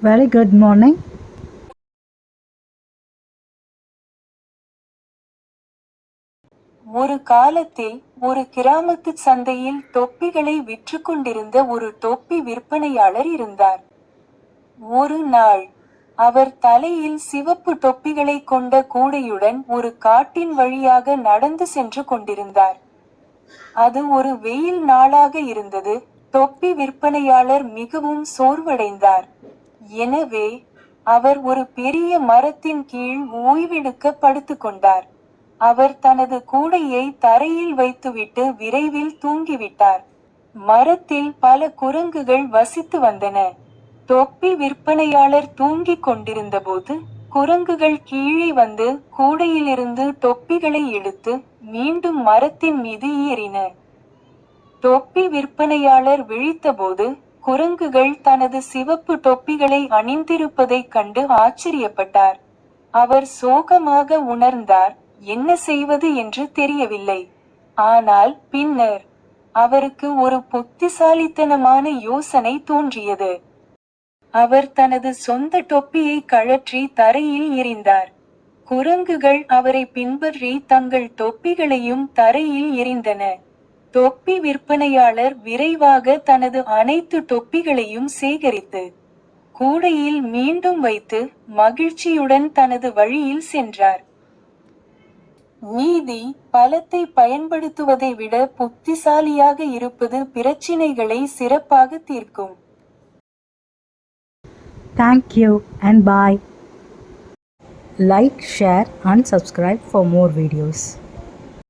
Very good morning. ஒரு காலத்தில் ஒரு கிராமத்து சந்தையில் தொப்பிகளை விற்று கொண்டிருந்த ஒரு தொப்பி விற்பனையாளர் இருந்தார். ஒரு நாள் அவர் தலையில் சிவப்பு தொப்பிகளை கொண்ட கூடையுடன் ஒரு காட்டின் வழியாக நடந்து சென்று கொண்டிருந்தார். அது ஒரு வெயில் நாளாக இருந்தது. தொப்பி விற்பனையாளர் மிகவும் சோர்வடைந்தார். எனவே அவர் ஒரு பெரிய மரத்தின் கீழ் ஓய்வெடுக்க படுத்துக்கொண்டார். அவர் தனது கூடையை தரையில் வைத்துவிட்டு விரைவில் தூங்கிவிட்டார். மரத்தில் பல குரங்குகள் வசித்து வந்தன. தொப்பி விற்பனையாளர் தூங்கிக் கொண்டிருந்தபோது குரங்குகள் கீழே வந்து கூடையிலிருந்து தொப்பிகளை எடுத்து மீண்டும் மரத்தின் மீது ஏறின. தொப்பி விற்பனையாளர் விழித்தபோது குரங்குகள் தனது சிவப்பு தொப்பிகளை அணிந்திருப்பதைக் கண்டு ஆச்சரியப்பட்டார். அவர் சோகமாக உணர்ந்தார், என்ன செய்வது என்று தெரியவில்லை. ஆனால் பின்னர் அவருக்கு ஒரு புத்திசாலித்தனமான யோசனை தோன்றியது. அவர் தனது சொந்த தொப்பியை கழற்றி தரையில் எறிந்தார். குரங்குகள் அவரை பின்பற்றி தங்கள் தொப்பிகளையும் தரையில் எறிந்தன. தொப்பி விற்பனையாளர் விரைவாக தனது அனைத்து தொப்பிகளையும் சேகரித்து கூடையில் மீண்டும் வைத்து மகிழ்ச்சியுடன் தனது வழியில் சென்றார். நீதி, பலத்தை பயன்படுத்துவதை விட புத்திசாலியாக இருப்பது பிரச்சினைகளை சிறப்பாக தீர்க்கும். Thank you and bye. Like, share and subscribe for more videos.